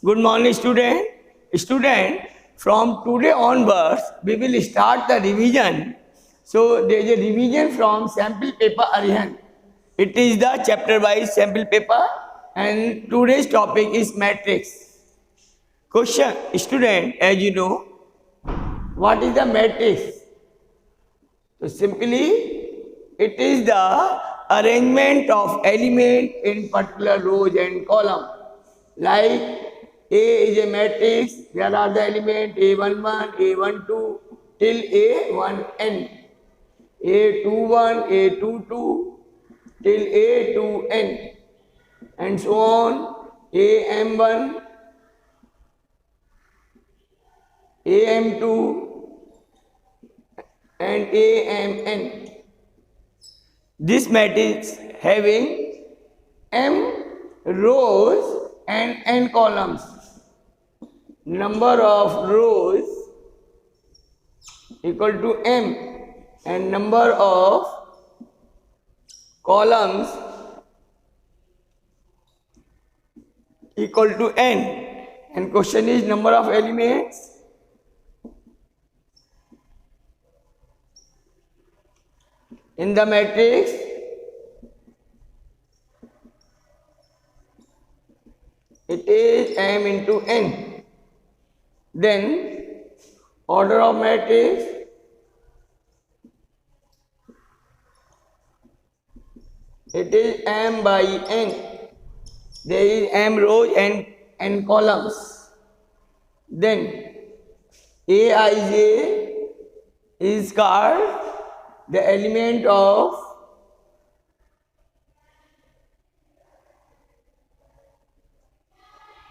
Good morning, student. Student, from today onwards, we will start the revision. So there is a revision from sample paper Aryan. It is the chapter-wise sample paper, and today's topic is matrix. Question, student, as you know, what is the matrix? So simply, it is the arrangement of element in particular rows and column. Like A is a matrix, there are the element A11, A12 till A1n, A21, A22 till A2n, and so on, AM1, AM2 and AMN. This matrix having M rows and N columns. Number of rows equal to M and number of columns equal to N. And question is number of elements. In the matrix, it is M into N. Then, order of matrix, it is M by N. There is M rows and N columns. Then, Aij is called the element of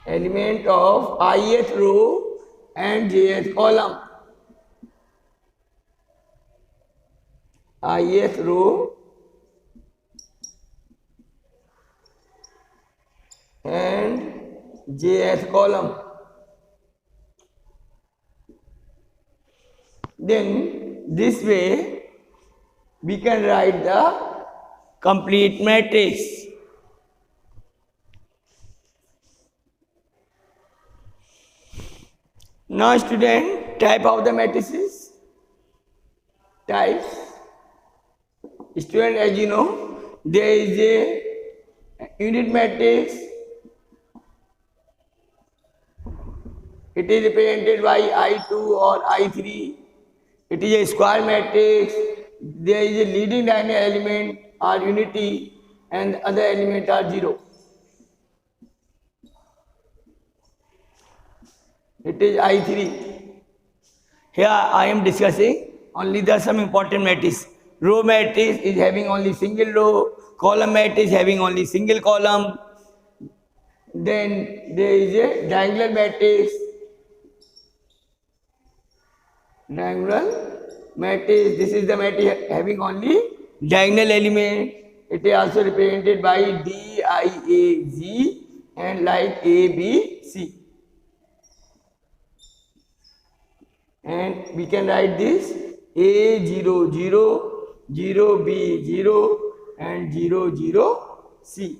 ith row and jth column. Ith row and jth column. Then this way we can write the complete matrix. Now student, type of the matrices. Types. Student, as you know, there is a unit matrix. It is represented by I2 or I3. It is a square matrix. There is a leading diagonal element or unity and other element are 0. It is I3. Here I am discussing only the some important matrix. Row matrix is having only single row, column matrix having only single column. Then there is a diagonal matrix. This is the matrix having only diagonal element. It is also represented by D, I, A, Z and like A, B, C. And we can write this A 0, 0, 0, B 0 and 0, 0, C.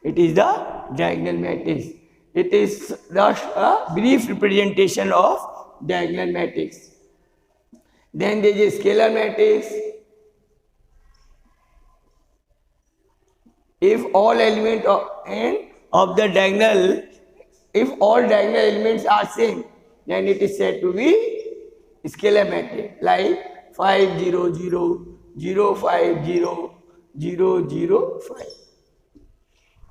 It is the diagonal matrix. It is just a brief representation of diagonal matrix. Then there is a scalar matrix. If all elements of the diagonal, if all diagonal elements are same, then it is said to be scalar matrix, like 5 0 0 0 5 0 0 0 5.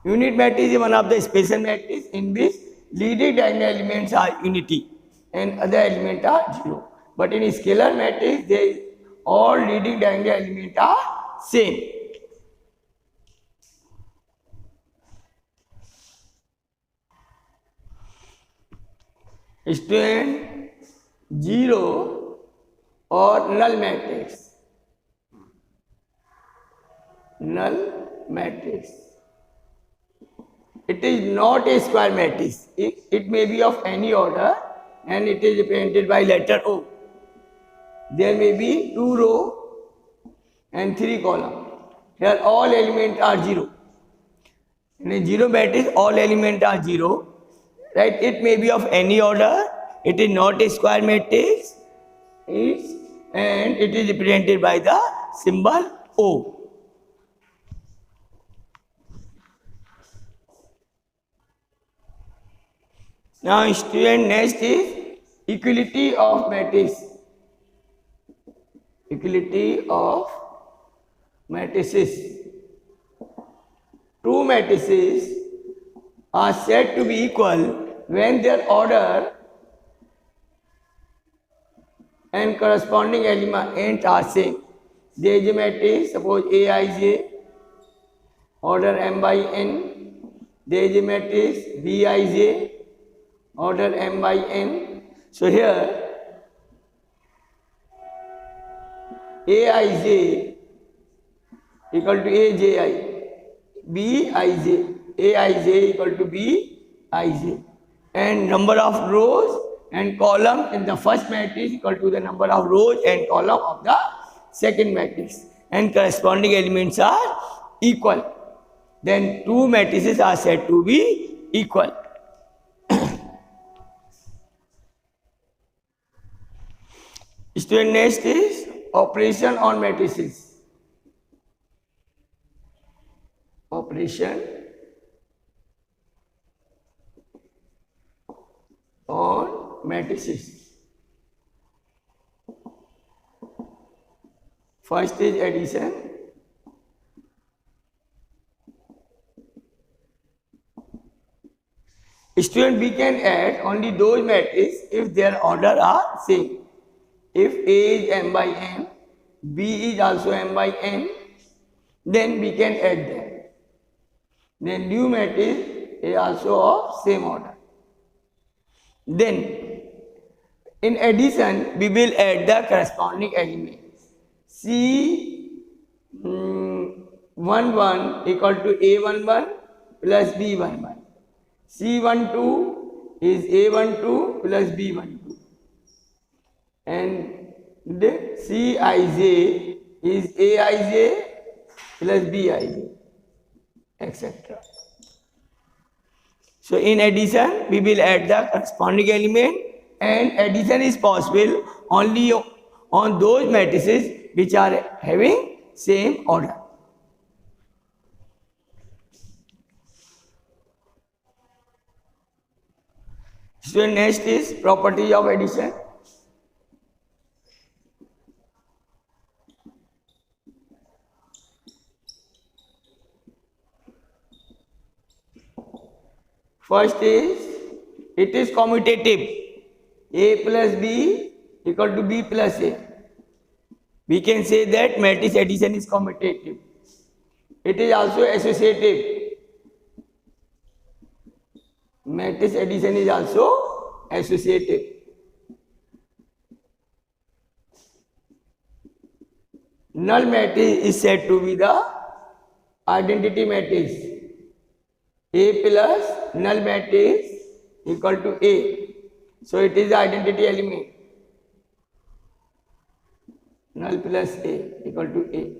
Unit matrix is one of the special matrices in which leading diagonal elements are unity and other elements are 0. But in scalar matrix, all leading diagonal elements are same. Student, 0 or null matrix. Null matrix. It is not a square matrix. It may be of any order and it is represented by letter O. There may be 2 rows and 3 columns. Here all elements are 0. In a 0 matrix, all elements are 0 right? It may be of any order. It is not a square matrix. And it is represented by the symbol O. Now, student, next is equality of matrix. Equality of matrices. Two matrices are said to be equal when their order and corresponding element are same. There is a matrix, suppose Aij, order m by n. There is a matrix Bij, order m by n. So here Aij equal to Aj, Bij, Aij equal to Bij, and number of rows and columns in the first matrix equal to the number of rows and columns of the second matrix, and corresponding elements are equal. Then two matrices are said to be equal. Student, next is operation on matrices. Operation on matrices. First is addition. Student, we can add only those matrices if their order are same. If A is m by n, B is also m by n, then we can add them. Then new matrix is also of same order. Then in addition, we will add the corresponding elements. C11 equal to A11 plus B11. C12 is A12 plus B12. And the Cij is Aij plus Bij, etc. So in addition, we will add the corresponding element, and addition is possible only on those matrices which are having same order. So next is property of addition. First is, it is commutative. A plus B equal to B plus A. We can say that matrix addition is commutative. It is also associative. Matrix addition is also associative. Null matrix is said to be the identity matrix. A plus null matrix equal to A. So it is the identity element. Null plus A equal to A.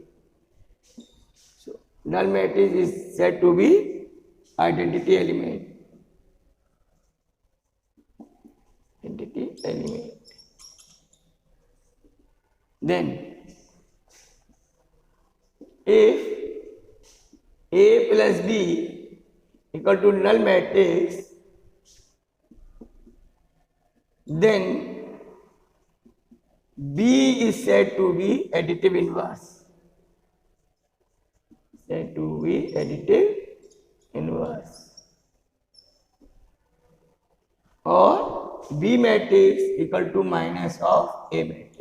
So null matrix is said to be identity element. Identity element. Then if A plus B equal to null matrix, then B is said to be additive inverse. Said to be additive inverse. Or B matrix equal to minus of A matrix.